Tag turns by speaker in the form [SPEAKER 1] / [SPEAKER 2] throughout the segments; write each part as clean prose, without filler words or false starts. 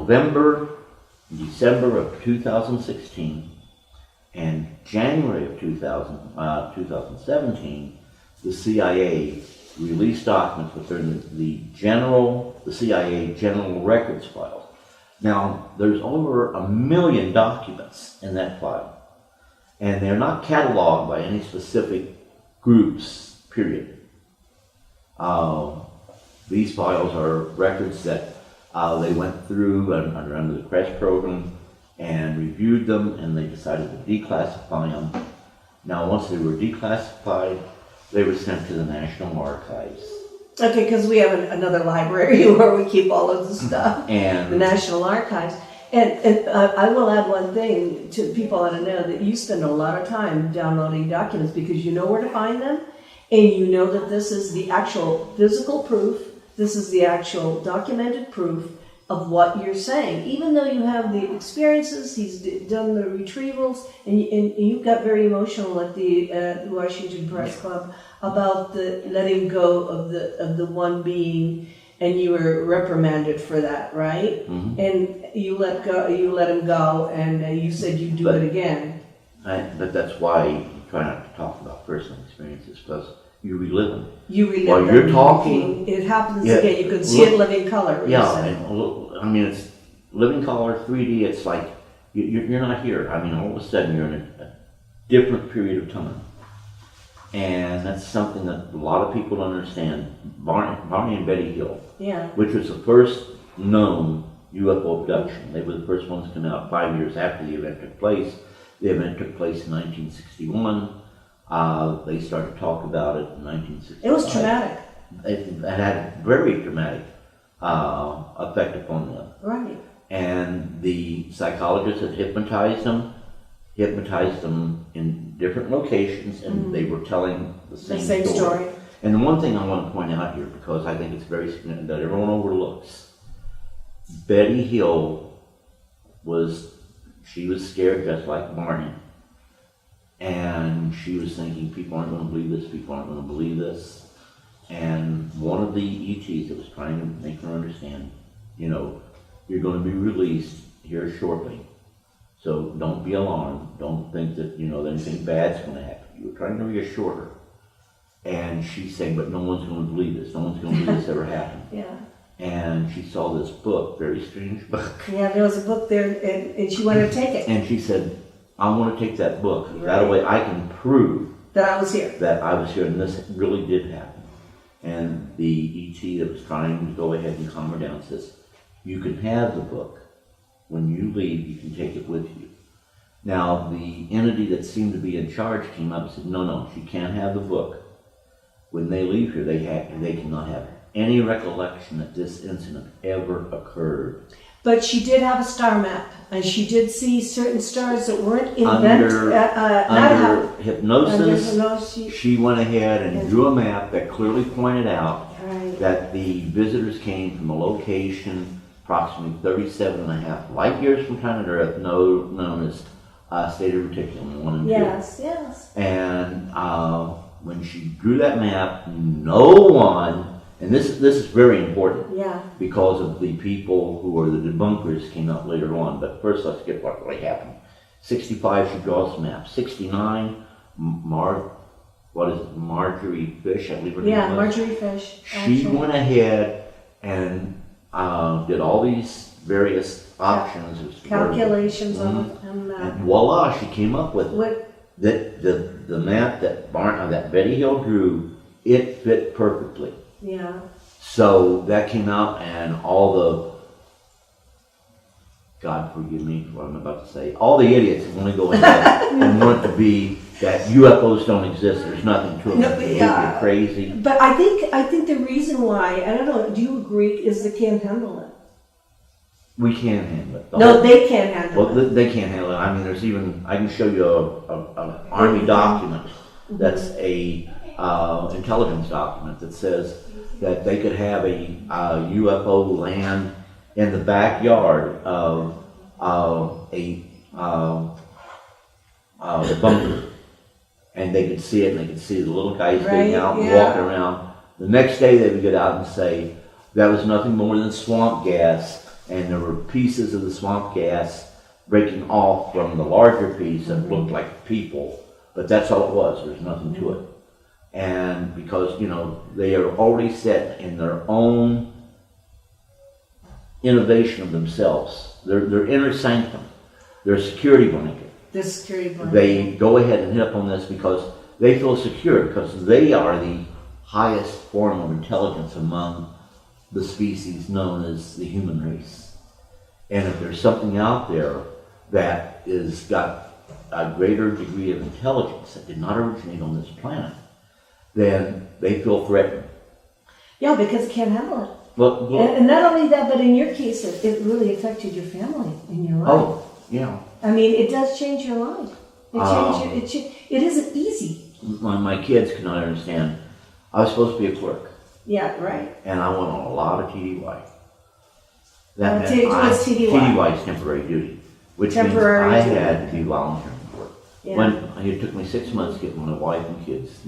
[SPEAKER 1] November, December of 2016, and January of 2017, the CIA released documents within the CIA General Records file. Now, there's over 1 million documents in that file, and they're not cataloged by any specific groups, period. These files are records that they went through under the Crash program and reviewed them, and they decided to declassify them. Now, once they were declassified, they were sent to the National Archives.
[SPEAKER 2] Okay, because we have another library where we keep all of the stuff,
[SPEAKER 1] and
[SPEAKER 2] the National Archives. And I will add one thing to people ought to know, that you spend a lot of time downloading documents because you know where to find them, and you know that this is the actual physical proof, this is the actual documented proof of what you're saying. Even though you have the experiences, he's done the retrievals, and you got very emotional at the Washington Press Club about the letting go of the one being, and you were reprimanded for that, right?
[SPEAKER 1] Mm-hmm.
[SPEAKER 2] And you let him go, and you said you'd do it again.
[SPEAKER 1] But that's why you try not to talk about personal experiences, because you relive them.
[SPEAKER 2] You relive
[SPEAKER 1] while
[SPEAKER 2] them.
[SPEAKER 1] You're talking.
[SPEAKER 2] It happens again. You can see it in living color.
[SPEAKER 1] Yeah, and I mean, it's living color, 3D. It's like you're not here. I mean, all of a sudden you're in a different period of time, and that's something that a lot of people don't understand. Barney and Betty Hill, which was the first known UFO abduction. They were the first ones to come out 5 years after the event took place. The event took place in 1961. They started to talk about it in 1965.
[SPEAKER 2] It was traumatic.
[SPEAKER 1] It had very dramatic effect upon them.
[SPEAKER 2] Right.
[SPEAKER 1] And the psychologists had hypnotized them in different locations, and they were telling the same story. And the one thing I want to point out here, because I think it's very significant that everyone overlooks, Betty Hill was scared just like Barney. And she was thinking, people aren't going to believe this, people aren't going to believe this. And one of the ETs that was trying to make her understand, you're going to be released here shortly. So don't be alarmed. Don't think that, that anything bad's going to happen. You were trying to reassure her. And she's saying, but no one's going to believe this. No one's going to believe this ever happened.
[SPEAKER 2] Yeah.
[SPEAKER 1] And she saw this book, very strange book.
[SPEAKER 2] Yeah, there was a book there, and she wanted to take it.
[SPEAKER 1] And she said, I want to take that book. Right. That way I can prove
[SPEAKER 2] that I was here.
[SPEAKER 1] That I was here, and this really did happen. And the ET that was trying to go ahead and calm her down says, you can have the book. When you leave, you can take it with you. Now, the entity that seemed to be in charge came up and said, no, she can't have the book. When they leave here, they cannot have any recollection that this incident ever occurred.
[SPEAKER 2] But she did have a star map, and she did see certain stars that weren't
[SPEAKER 1] under hypnosis. She went ahead and drew a map that clearly pointed out that the visitors came from a location approximately 37.5 light years from planet Earth, known as Theta Reticulum 1 and 2.
[SPEAKER 2] Yes.
[SPEAKER 1] And when she drew that map, no one. And this is very important, because of the people who are the debunkers came out later on. But first, let's get what really happened. 65, she draws the map. 69, Marjorie Fish, I believe her name was.
[SPEAKER 2] Marjorie Fish.
[SPEAKER 1] She went ahead and did all these various options,
[SPEAKER 2] calculations on that.
[SPEAKER 1] And voila, she came up with the map that Betty Hill drew. It fit perfectly.
[SPEAKER 2] Yeah.
[SPEAKER 1] So that came out, and all the, God forgive me for what I'm about to say, all the idiots want to go in there and want to be that UFOs don't exist. There's nothing to them. They're crazy.
[SPEAKER 2] But I think the reason why, I don't know, do you agree, is they can't handle it?
[SPEAKER 1] We can't handle it.
[SPEAKER 2] They can't handle it.
[SPEAKER 1] Well, they can't handle it. I mean, I can show you an Army document that's a intelligence document that says that they could have a UFO land in the backyard of the bunker, and they could see it, and they could see the little guys getting out and walking around. The next day they would get out and say that was nothing more than swamp gas, and there were pieces of the swamp gas breaking off from the larger piece that looked like people, but that's all it was. There's nothing to it. And because, you know, they are already set in their own innovation of themselves, their inner sanctum, their security blanket.
[SPEAKER 2] The security blanket.
[SPEAKER 1] They go ahead and hit up on this because they feel secure, because they are the highest form of intelligence among the species known as the human race. And if there's something out there that is got a greater degree of intelligence that did not originate on this planet, then they feel threatened.
[SPEAKER 2] Yeah, because it can't handle it.
[SPEAKER 1] Well,
[SPEAKER 2] and not only that, but in your case, it really affected your family in your life.
[SPEAKER 1] Oh, yeah.
[SPEAKER 2] I mean, it does change your life. It isn't easy.
[SPEAKER 1] My kids could not understand. I was supposed to be a clerk.
[SPEAKER 2] Yeah, right.
[SPEAKER 1] And I went on a lot of TDY.
[SPEAKER 2] What's TDY?
[SPEAKER 1] TDY is temporary duty, which means I had to do volunteering work.
[SPEAKER 2] Yeah.
[SPEAKER 1] When it took me 6 months to get my wife and kids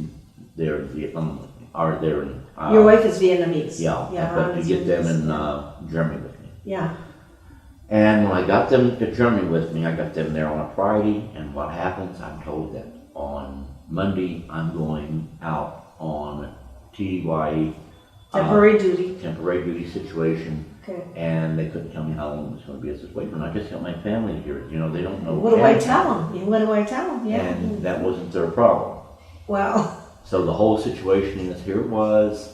[SPEAKER 1] there in Vietnam, or there in...
[SPEAKER 2] Your wife is Vietnamese.
[SPEAKER 1] Yeah, but to get them in Germany with me.
[SPEAKER 2] Yeah.
[SPEAKER 1] And when I got them to Germany with me, I got them there on a Friday, and what happens, I'm told that on Monday I'm going out on TDY
[SPEAKER 2] temporary
[SPEAKER 1] duty situation.
[SPEAKER 2] Okay.
[SPEAKER 1] And they couldn't tell me how long it was going to be. I said, wait a minute, I just got my family here. You know, they don't know.
[SPEAKER 2] What do I tell them? What do I tell them? Yeah.
[SPEAKER 1] And that wasn't their problem.
[SPEAKER 2] Wow.
[SPEAKER 1] So the whole situation is, here it was.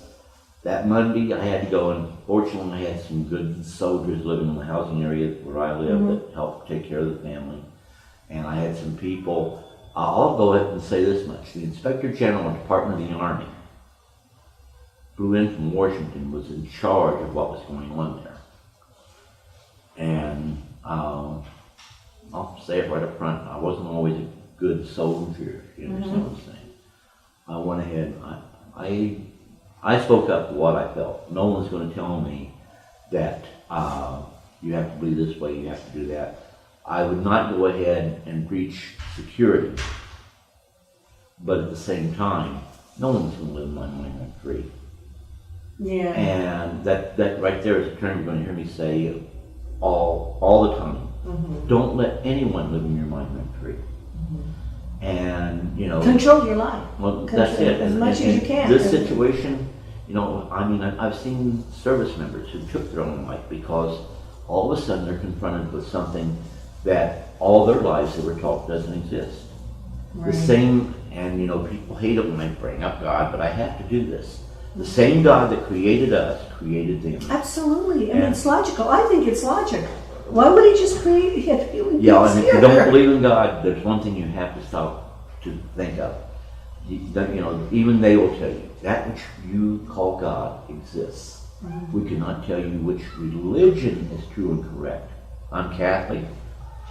[SPEAKER 1] That Monday I had to go, and fortunately I had some good soldiers living in the housing area where I live that helped take care of the family. And I had some people, I'll go ahead and say this much. The Inspector General of the Department of the Army flew in from Washington, was in charge of what was going on there. And I'll say it right up front, I wasn't always a good soldier, you understand what I'm saying? I went ahead, I spoke up to what I felt. No one's going to tell me that you have to believe this way, you have to do that. I would not go ahead and breach security, but at the same time, no one's going to live my mind rent free.
[SPEAKER 2] Yeah.
[SPEAKER 1] And that right there is a term you're going to hear me say all the time. Don't let anyone live in your mind rent free. And, you know,
[SPEAKER 2] control your life.
[SPEAKER 1] Well, that's it.
[SPEAKER 2] As much as you can.
[SPEAKER 1] This situation, you know, I mean, I've seen service members who took their own life because all of a sudden they're confronted with something that all their lives they were taught doesn't exist. Right. The same, and you know, people hate it when I bring up God, but I have to do this. The same God that created us created them.
[SPEAKER 2] Absolutely. I mean, it's logical. I think it's logic. Why would he just create human beings?
[SPEAKER 1] Yeah, and if you don't believe in God, there's one thing you have to stop to think of. You know, even they will tell you that which you call God exists. We cannot tell you which religion is true and correct. I'm Catholic,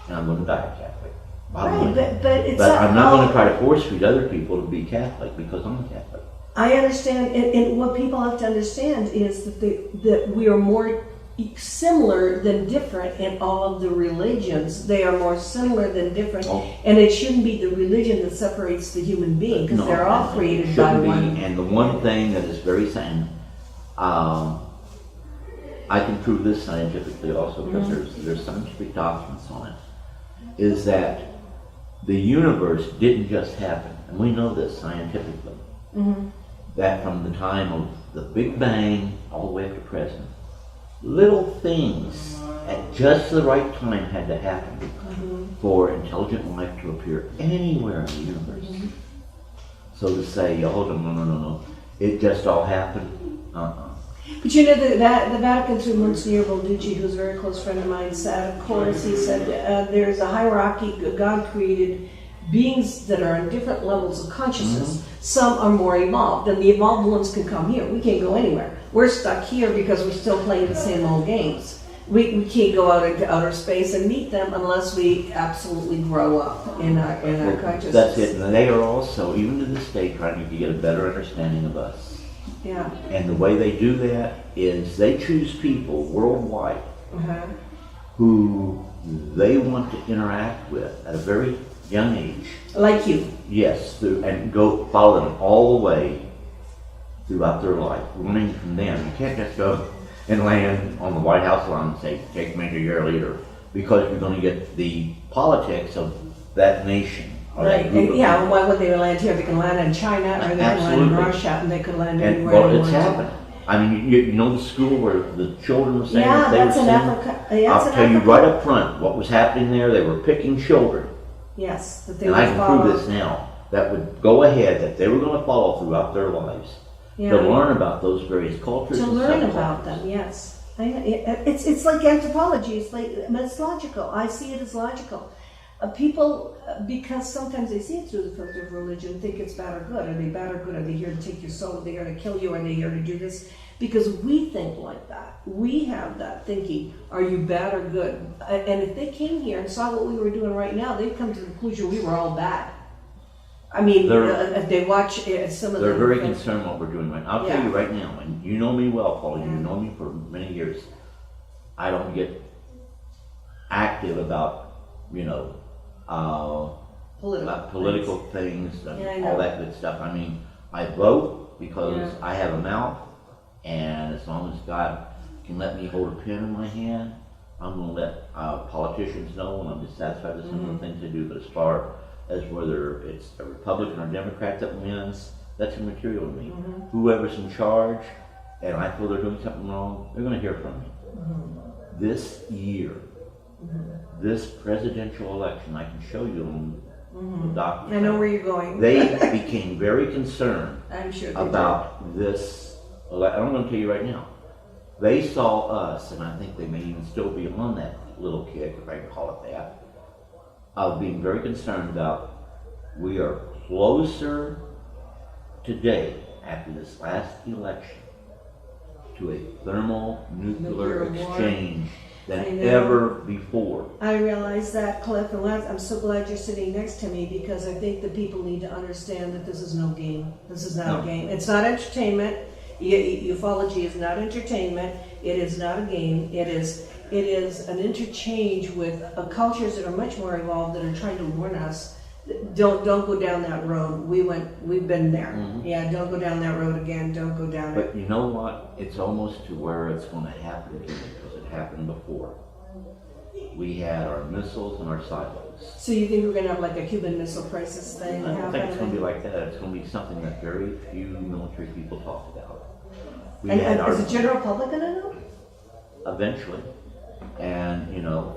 [SPEAKER 1] and I'm going to die Catholic.
[SPEAKER 2] But
[SPEAKER 1] I'm not going to try to force feed other people to be Catholic because I'm a Catholic.
[SPEAKER 2] I understand, and what people have to understand is that we are more similar than different in all of the religions. They are more similar than different, and it shouldn't be the religion that separates the human being, because they're all created by one.
[SPEAKER 1] And the one thing that is very sad, I can prove this scientifically also, because there's scientific documents on it, is that the universe didn't just happen, and we know this scientifically. That from the time of the Big Bang all the way up to present, little things at just the right time had to happen for intelligent life to appear anywhere in the universe. So to say, oh, no, it just all happened,
[SPEAKER 2] But you know, the Vatican, through Monsignor Balducci, who's a very close friend of mine, said, of course, he said, there's a hierarchy. God created beings that are on different levels of consciousness. Some are more evolved, and the evolved ones can come here. We can't go anywhere. We're stuck here because we're still playing the same old games. We can't go out into outer space and meet them unless we absolutely grow up in our consciousness.
[SPEAKER 1] That's it. And they are also, even to this day, trying to get a better understanding of us.
[SPEAKER 2] Yeah.
[SPEAKER 1] And the way they do that is they choose people worldwide who they want to interact with at a very young age.
[SPEAKER 2] Like you.
[SPEAKER 1] Yes, and go follow them all the way throughout their life, learning from them. You can't just go, and land on the White House lawn and say, take me to your leader, because you're going to get the politics of that nation.
[SPEAKER 2] Right, and yeah, why would they land here? They can land in China, or they can land in Russia, and they could land anywhere.
[SPEAKER 1] Well, it's happening. I mean, you know the school where the children were saying that they were
[SPEAKER 2] in Africa. Yeah,
[SPEAKER 1] I'll tell you right up front what was happening there. They were picking children.
[SPEAKER 2] Yes, that they
[SPEAKER 1] and
[SPEAKER 2] would
[SPEAKER 1] I can
[SPEAKER 2] follow.
[SPEAKER 1] prove this now. That would go ahead, that they were going to follow throughout their lives to learn about those various cultures.
[SPEAKER 2] To learn about them, yes. It's like anthropology. It's logical. I see it as logical. People, because sometimes they see it through the filter of religion, think it's bad or good. Are they bad or good? Are they here to take your soul? Are they here to kill you? Are they here to do this? Because we think like that. We have that thinking. Are you bad or good? And if they came here and saw what we were doing right now, they'd come to the conclusion we were all bad. I mean, if they watch some of
[SPEAKER 1] They're very concerned what we're doing right now. I'll tell you right now, and you know me well, Paul, you know me for many years. I don't get active about, political things and all that good stuff. I mean, I vote because I have a mouth, and as long as God can let me hold a pen in my hand, I'm going to let politicians know when I'm dissatisfied with some of the things they do. But as far as whether it's a Republican or Democrat that wins, that's immaterial to me. Whoever's in charge, and I feel they're doing something wrong, they're going to hear from me. This year, this presidential election, I can show you on the document.
[SPEAKER 2] I know where you're going.
[SPEAKER 1] They became very concerned
[SPEAKER 2] I'm sure
[SPEAKER 1] about this election. I'm going to tell you right now. They saw us, and I think they may even still be on that little kick, if I can call it that, of being very concerned about we are closer today after this last election to a thermonuclear exchange than ever before.
[SPEAKER 2] I realize that, Cliff, and I'm so glad you're sitting next to me, because I think that people need to understand that this is no game. This is not a game. It's not entertainment. Ufology is not entertainment. It is not a game. It is an interchange with cultures that are much more evolved, that are trying to warn us. Don't go down that road. We've been there. Yeah, don't go down that road again. Don't go down it.
[SPEAKER 1] But you know what? It's almost to where it's going to happen again, because it happened before. We had our missiles and our silos.
[SPEAKER 2] So you think we're going to have like a Cuban Missile Crisis thing?
[SPEAKER 1] I don't think it's going to be like that. It's going to be something that very few military people talk about.
[SPEAKER 2] And is the general public going to know?
[SPEAKER 1] Eventually. And,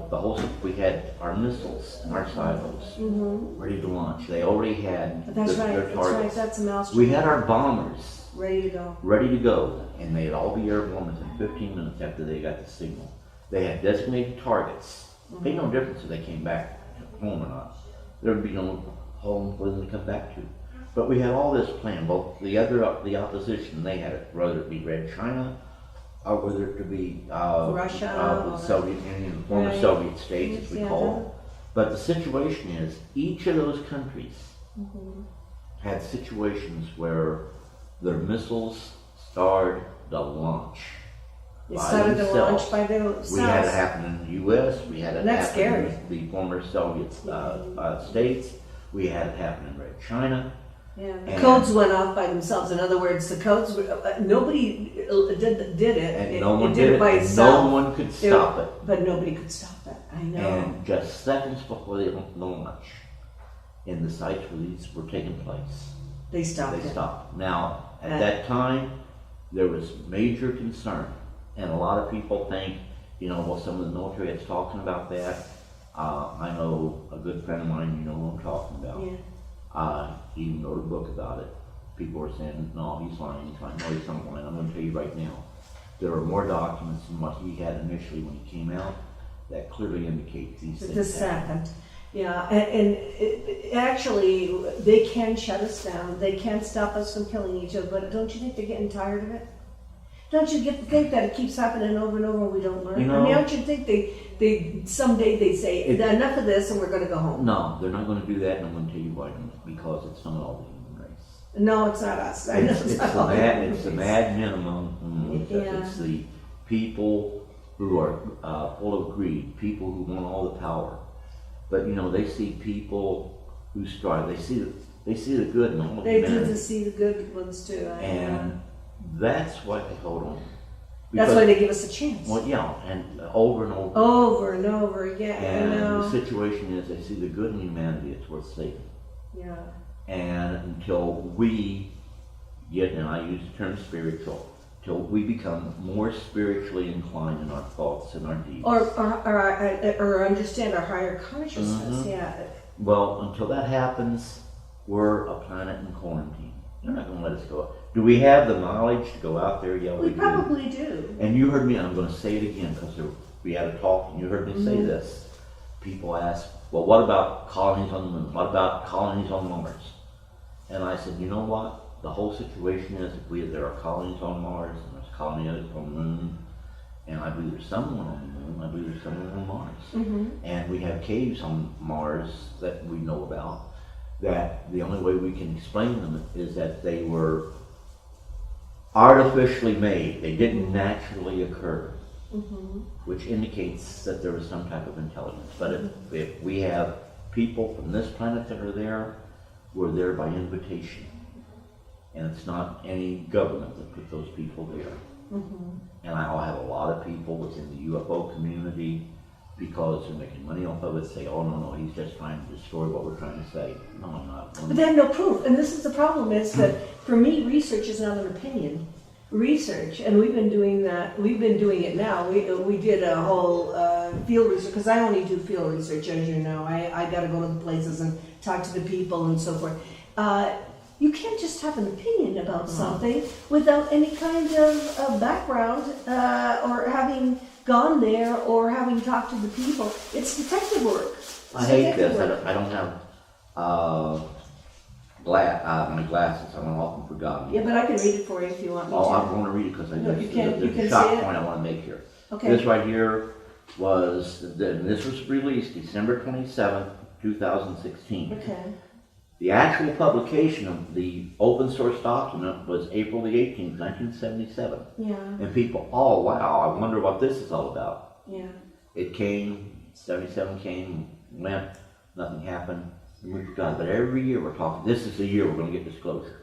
[SPEAKER 1] the whole, we had our missiles and our silos ready to launch. They already had their targets.
[SPEAKER 2] That's right, that's a mouse.
[SPEAKER 1] We had our bombers
[SPEAKER 2] ready to go. And
[SPEAKER 1] they'd all be airborne within 15 minutes after they got the signal. They had designated targets. It made no difference if they came back home or not. There would be no home for them to come back to. But we had all this planned. Both the opposition, they had it, whether it be Red China, or whether it could be
[SPEAKER 2] Russia,
[SPEAKER 1] the Soviet Union, the former Soviet states, as we call them. But the situation is, each of those countries had situations where their missiles started to launch.
[SPEAKER 2] They started to launch by themselves.
[SPEAKER 1] We had it happen in the U.S. We had it happen in the former Soviet states. We had it happen in Red China.
[SPEAKER 2] Yeah, the codes went off by themselves. In other words, the codes nobody did it.
[SPEAKER 1] And no one did it
[SPEAKER 2] by itself.
[SPEAKER 1] No one could stop it.
[SPEAKER 2] But nobody could stop it. I know.
[SPEAKER 1] And just seconds before the launch, in the sites where these were taking place,
[SPEAKER 2] they stopped.
[SPEAKER 1] They stopped. Now, at that time, there was major concern, and a lot of people think, well, some of the military is talking about that. I know a good friend of mine, you know who I'm talking about.
[SPEAKER 2] Yeah.
[SPEAKER 1] He even wrote a book about it. People were saying, no, he's lying. No, he's not lying. I'm going to tell you right now, there are more documents than what he had initially when he came out that clearly indicate these things.
[SPEAKER 2] This happened. Yeah, and actually, they can shut us down. They can stop us from killing each other. But don't you think they're getting tired of it? Don't you think that it keeps happening over and over and we don't learn? I mean, don't you think they someday they say, enough of this and we're going to go home?
[SPEAKER 1] No, they're not going to do that, and I'm going to tell you why. Because it's not all the human race.
[SPEAKER 2] No, it's not us.
[SPEAKER 1] It's the mad minimum. It's the people who are full of greed, people who want all the power. But they see people who strive. They see the good in all of humanity.
[SPEAKER 2] They do see the good ones too.
[SPEAKER 1] And that's what they hold on.
[SPEAKER 2] That's why they give us a chance.
[SPEAKER 1] Well, yeah, and over and over.
[SPEAKER 2] Over and over again.
[SPEAKER 1] And
[SPEAKER 2] I know.
[SPEAKER 1] the situation is, they see the good in humanity, it's worth saving.
[SPEAKER 2] Yeah.
[SPEAKER 1] And until we get, and I use the term spiritual, till we become more spiritually inclined in our thoughts and our deeds.
[SPEAKER 2] Or understand our higher consciousness, yeah.
[SPEAKER 1] Well, until that happens, we're a planet in quarantine. They're not going to let us go. Do we have the knowledge to go out there? Yeah, we do.
[SPEAKER 2] Probably do.
[SPEAKER 1] And you heard me, and I'm going to say it again, because we had a talk, and you heard me say this. People ask, well, what about colonies on the moon? What about colonies on Mars? And I said, you know what? The whole situation is, if there are colonies on Mars, and there's colonies on the moon, and I believe there's someone on the moon, I believe there's someone on Mars. And we have caves on Mars that we know about, that the only way we can explain them is that they were artificially made. They didn't naturally occur, which indicates that there was some type of intelligence. But if we have people from this planet that are there, we're there by invitation. And it's not any government that put those people there. And I'll have a lot of people within the UFO community, because they're making money off of it, say, oh, no, he's just trying to destroy what we're trying to say. No, I'm not.
[SPEAKER 2] But they have no proof. And this is the problem, is that for me, research is not an opinion. Research, and we've been doing that, we've been doing it now. We did a whole field research, because I only do field research, as you know. I got to go to the places and talk to the people and so forth. You can't just have an opinion about something without any kind of background, or having gone there, or having talked to the people. It's detective work.
[SPEAKER 1] I hate this. I don't have my glasses. I went off and forgot.
[SPEAKER 2] Yeah, but I can read it for you if you want me to.
[SPEAKER 1] Oh, I'm going to read it, because there's a shock point I want to make here.
[SPEAKER 2] Okay.
[SPEAKER 1] This right here this was released December 27th, 2016.
[SPEAKER 2] Okay.
[SPEAKER 1] The actual publication of the open source document was April the 18th, 1977.
[SPEAKER 2] Yeah.
[SPEAKER 1] And people, oh wow, I wonder what this is all about.
[SPEAKER 2] Yeah.
[SPEAKER 1] It came, 77 came, went, nothing happened, and we forgot. But every year we're talking, this is the year we're going to get disclosure.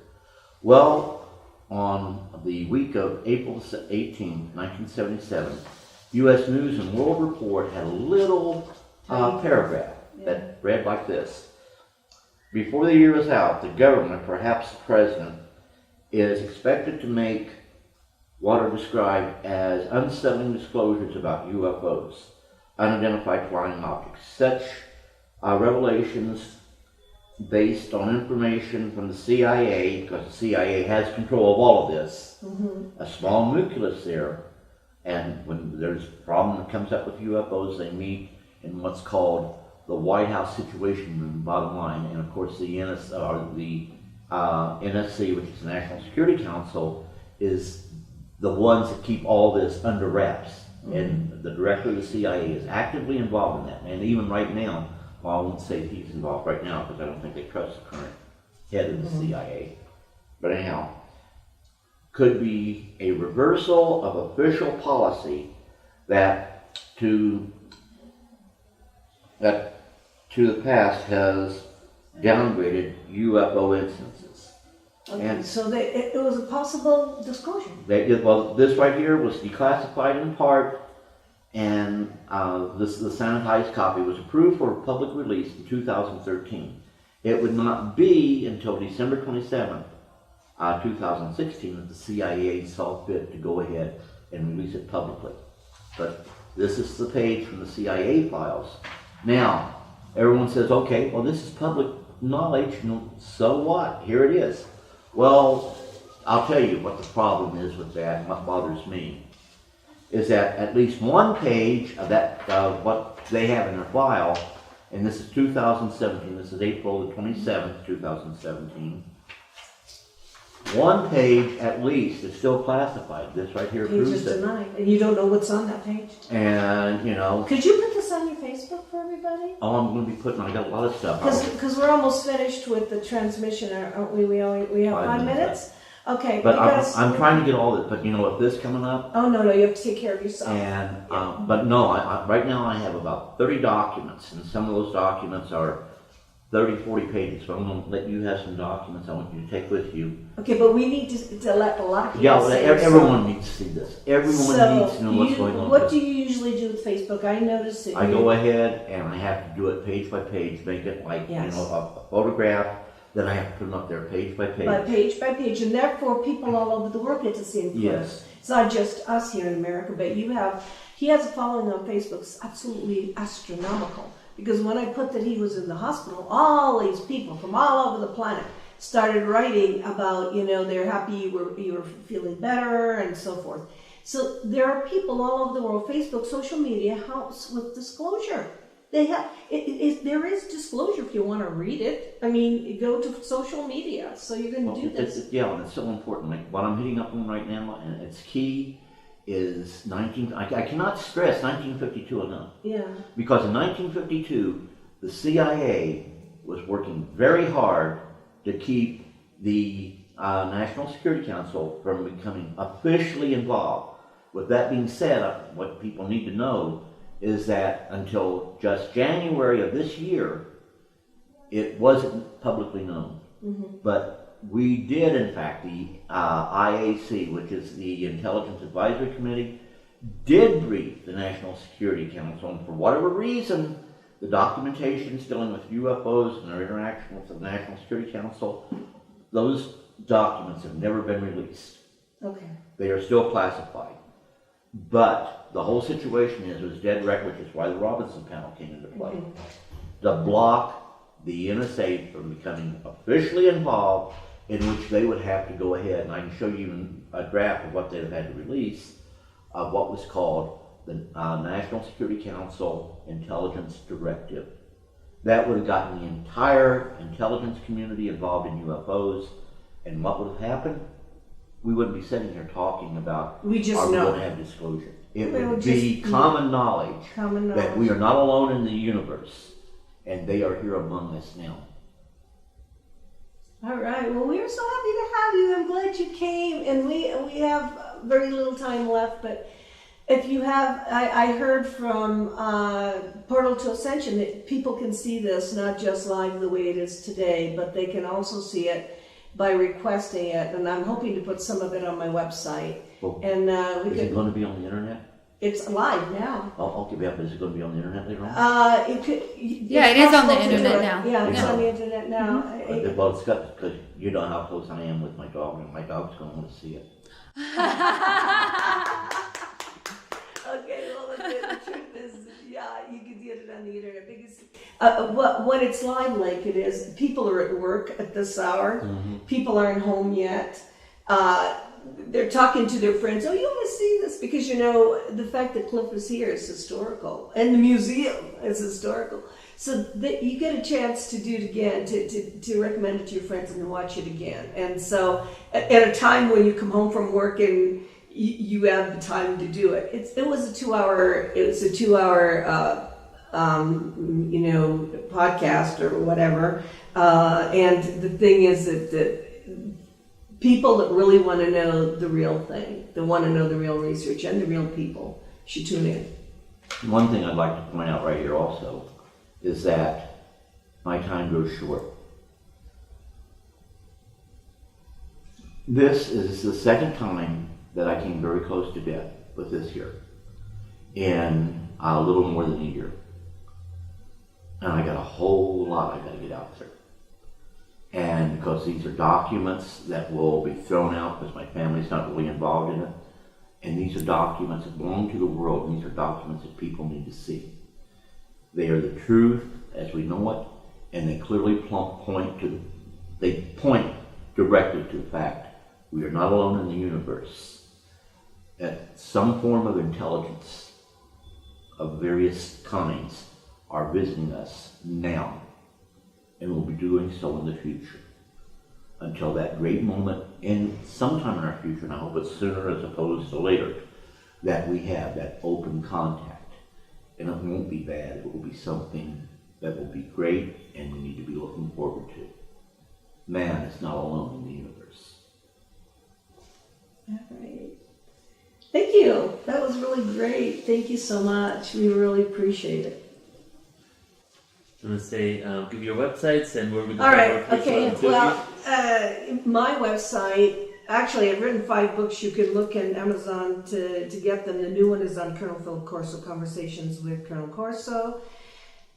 [SPEAKER 1] Well, on the week of April 18th, 1977, U.S. News and World Report had a little paragraph that read like this. Before the year is out, the government, perhaps the president, is expected to make what are described as unsettling disclosures about UFOs, unidentified flying objects. Such revelations, based on information from the CIA, because the CIA has control of all of this, a small nucleus there, and when there's a problem that comes up with UFOs, they meet in what's called the White House Situation Room, bottom line, and of course the NSC, which is the National Security Council, is the ones that keep all this under wraps. And the director of the CIA is actively involved in that. And even right now, well, I won't say he's involved right now, because I don't think they trust the current head of the CIA. But anyhow, could be a reversal of official policy that to the past has downgraded UFO instances.
[SPEAKER 2] Okay, and so it was a possible disclosure.
[SPEAKER 1] Well, this right here was declassified in part, and the sanitized copy was approved for public release in 2013. It would not be until December 27th, 2016, that the CIA saw fit to go ahead and release it publicly. But this is the page from the CIA files. Now, everyone says, okay, well, this is public knowledge, so what? Here it is. Well, I'll tell you what the problem is with that, and what bothers me, is that at least one page of that, what they have in their file, and this is 2017, this is April the 27th, 2017, one page at least is still classified. This right here proves it.
[SPEAKER 2] Denied. And you don't know what's on that page?
[SPEAKER 1] And, you know.
[SPEAKER 2] Could you put this on your Facebook for everybody?
[SPEAKER 1] Oh, I'm going to be I got a lot of stuff.
[SPEAKER 2] Because we're almost finished with the transmission, aren't we? We have 5 minutes? Okay.
[SPEAKER 1] But I'm trying to get all this, but you know, with this coming up.
[SPEAKER 2] Oh, no, you have to take care of yourself.
[SPEAKER 1] And, but no, right now I have about 30 documents, and some of those documents are 30, 40 pages, so I'm going to let you have some documents I want you to take with you.
[SPEAKER 2] Okay, but we need to let a lot of people
[SPEAKER 1] Yeah,
[SPEAKER 2] see
[SPEAKER 1] everyone needs to see this. Everyone needs to know what's going on.
[SPEAKER 2] What do you usually do with Facebook? I noticed that
[SPEAKER 1] I go ahead and I have to do it page by page, make it like a photograph. Then I have to put them up there page by page.
[SPEAKER 2] By page, and therefore people all over the world get to see him.
[SPEAKER 1] Yes.
[SPEAKER 2] It's not just us here in America, but he has a following on Facebook. It's absolutely astronomical. Because when I put that he was in the hospital, all these people from all over the planet started writing about, they're happy you were feeling better and so forth. So there are people all over the world. Facebook, social media helps with disclosure. There is disclosure if you want to read it. I mean, you go to social media, so you can do this.
[SPEAKER 1] And it's so important. Like what I'm hitting up on right now, and it's key, is I cannot stress 1952 enough.
[SPEAKER 2] Yeah.
[SPEAKER 1] Because in 1952, the CIA was working very hard to keep the National Security Council from becoming officially involved. With that being said, what people need to know is that until just January of this year, it wasn't publicly known. Mm-hmm. But we did, in fact, the IAC, which is the Intelligence Advisory Committee, did brief the National Security Council, and for whatever reason, the documentations dealing with UFOs and their interaction with the National Security Council, those documents have never been released.
[SPEAKER 2] Okay.
[SPEAKER 1] They are still classified. But the whole situation was dead wreck, which is why the Robinson panel came into play. Mm-hmm. To block the NSA from becoming officially involved, in which they would have to go ahead, and I can show you a draft of what they would have had to release, of what was called the National Security Council Intelligence Directive. That would have gotten the entire intelligence community involved in UFOs, and what would have happened? We wouldn't be sitting here talking about are we going to have disclosure. It would be common knowledge that we are not alone in the universe, and they are here among us now.
[SPEAKER 2] All right. Well, we are so happy to have you. I'm glad you came, and we have very little time left. But if you have, I heard from Portal to Ascension that people can see this not just live the way it is today, but they can also see it by requesting it, and I'm hoping to put some of it on my website.
[SPEAKER 1] Well, and is it going to be on the internet?
[SPEAKER 2] It's live now.
[SPEAKER 1] I'll give you up. Is it going to be on the internet later on?
[SPEAKER 2] It
[SPEAKER 3] is on the internet now.
[SPEAKER 2] Yeah, it's on the internet now.
[SPEAKER 1] Mm-hmm. Well, it's got, because you know how close I am with my dog, and my dog's going to want to see it.
[SPEAKER 2] Okay, well, the truth is, you can get it on the internet because when it's live like it is, people are at work at this hour. Mm-hmm. People aren't home yet. They're talking to their friends. Oh, you want to see this? Because the fact that Cliff is here is historical, and the museum is historical. So that you get a chance to do it again, to recommend it to your friends and to watch it again. And so, at a time when you come home from work and you have the time to do it. It was a 2 hour podcast or whatever. And the thing is that people that really want to know the real thing, that want to know the real research and the real people, should tune in.
[SPEAKER 1] One thing I'd like to point out right here also is that my time grows short. This is the second time that I came very close to death with this here in a little more than a year. And I got a whole lot I got to get out there. And because these are documents that will be thrown out because my family's not really involved in it. And these are documents that belong to the world. And these are documents that people need to see. They are the truth as we know it. And they clearly point directly to the fact we are not alone in the universe. That some form of intelligence of various kinds are visiting us now and will be doing so in the future until that great moment in sometime in our future, and I hope it's sooner as opposed to later, that we have that open contact. And it won't be bad, it will be something that will be great and we need to be looking forward to. Man is not alone in the universe.
[SPEAKER 2] All right. Thank you. That was really great. Thank you so much. We really appreciate it.
[SPEAKER 4] I'm going to say, give your websites and where we can
[SPEAKER 2] All right,
[SPEAKER 4] find more
[SPEAKER 2] okay.
[SPEAKER 4] information on
[SPEAKER 2] My website, actually, I've written 5 books. You can look in Amazon to get them. The new one is on Colonel Philip Corso, Conversations with Colonel Corso.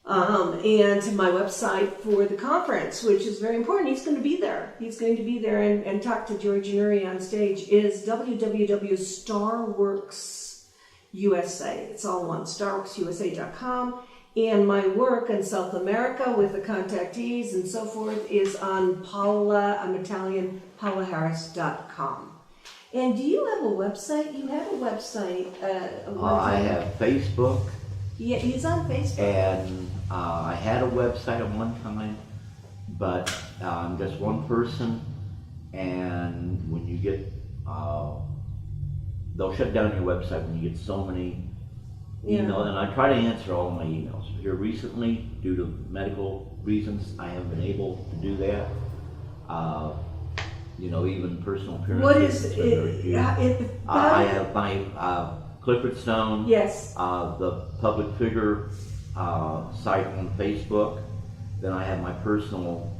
[SPEAKER 2] And my website for the conference, which is very important. He's going to be there. He's going to be there and talk to George Nuri on stage, is www.starworksusa. It's all one, starworksusa.com. And my work in South America with the contactees and so forth is on paulaharris.com. And do you have a website? You have a website.
[SPEAKER 1] I have Facebook.
[SPEAKER 2] Yeah, he's on Facebook.
[SPEAKER 1] And I had a website at one time, but I'm just one person. And when you get, they'll shut down your website when you get so many emails. And I try to answer all of my emails. Here recently, due to medical reasons, I haven't been able to do that. Even personal appearances.
[SPEAKER 2] What is it?
[SPEAKER 1] I have my Clifford Stone.
[SPEAKER 2] Yes.
[SPEAKER 1] The public figure site on Facebook. Then I have my personal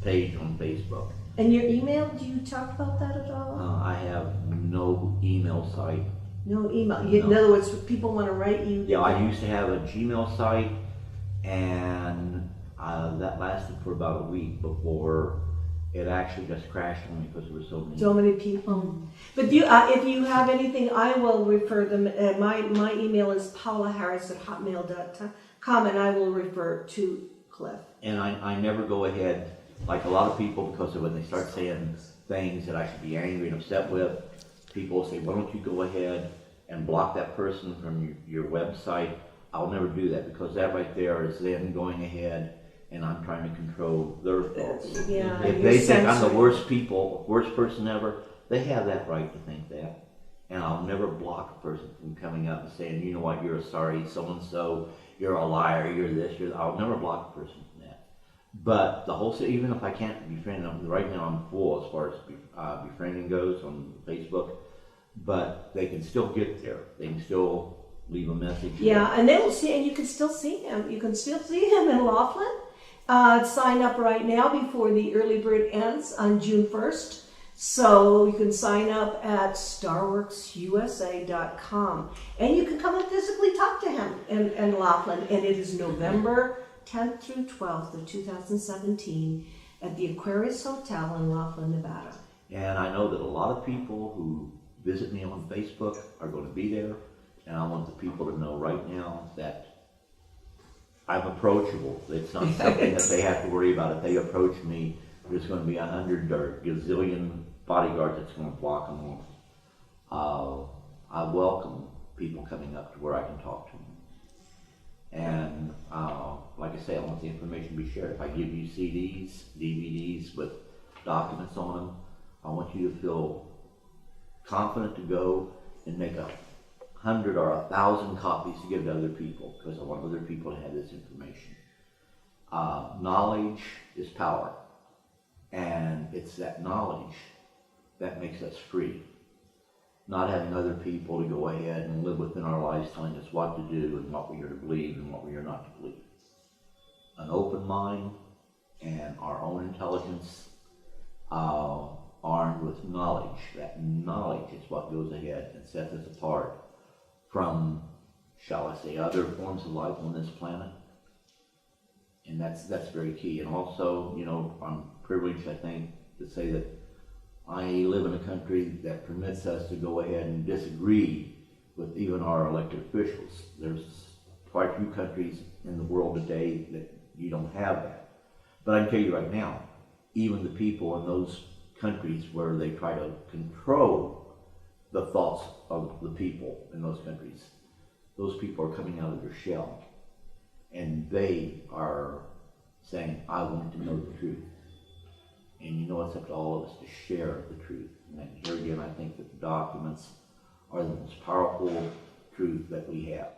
[SPEAKER 1] page on Facebook.
[SPEAKER 2] And your email, do you talk about that at all?
[SPEAKER 1] I have no email site.
[SPEAKER 2] No email. In other words, if people want to write you.
[SPEAKER 1] Yeah, I used to have a Gmail site, and that lasted for about a week before it actually just crashed on me because there were so many
[SPEAKER 2] people. But if you have anything, I will refer them. My email is paulaharris@hotmail.com, and I will refer to Cliff.
[SPEAKER 1] And I never go ahead, like a lot of people, because when they start saying things that I should be angry and upset with, people say, why don't you go ahead and block that person from your website? I'll never do that, because that right there is them going ahead and I'm trying to control their thoughts.
[SPEAKER 2] Yeah,
[SPEAKER 1] if they think I'm the worst person ever, they have that right to think that. And I'll never block a person from coming up and saying, you know what, you're a sorry so-and-so, you're a liar, you're this, I'll never block a person from that. But the whole, even if I can't befriend them, right now I'm full as far as befriending goes on Facebook, but they can still get there. They can still leave a message.
[SPEAKER 2] Yeah, and they will see, and you can still see him. You can still see him in Laughlin. Sign up right now before the early bird ends on June 1st. So you can sign up at starworksusa.com. And you can come and physically talk to him in Laughlin. And it is November 10th through 12th of 2017 at the Aquarius Hotel in Laughlin, Nevada.
[SPEAKER 1] And I know that a lot of people who visit me on Facebook are going to be there. And I want the people to know right now that I'm approachable. It's not something that they have to worry about. If they approach me, there's going to be 100 or gazillion bodyguards that's going to block them off. I welcome people coming up to where I can talk to them. And like I say, I want the information to be shared. If I give you CDs, DVDs with documents on them, I want you to feel confident to go and make 100 or 1,000 copies to give to other people, because I want other people to have this information. Knowledge is power, and it's that knowledge that makes us free. Not having other people to go ahead and live within our lives telling us what to do and what we are to believe and what we are not to believe. An open mind and our own intelligence armed with knowledge. That knowledge is what goes ahead and sets us apart from, shall I say, other forms of life on this planet. And that's very key. And also, I'm privileged, I think, to say that I live in a country that permits us to go ahead and disagree with even our elected officials. There's quite a few countries in the world today that you don't have that. But I can tell you right now, even the people in those countries where they try to control the thoughts of the people in those countries, those people are coming out of their shell. And they are saying, I want to know the truth. And it's up to all of us to share the truth. And here again, I think that the documents are the most powerful truth that we have.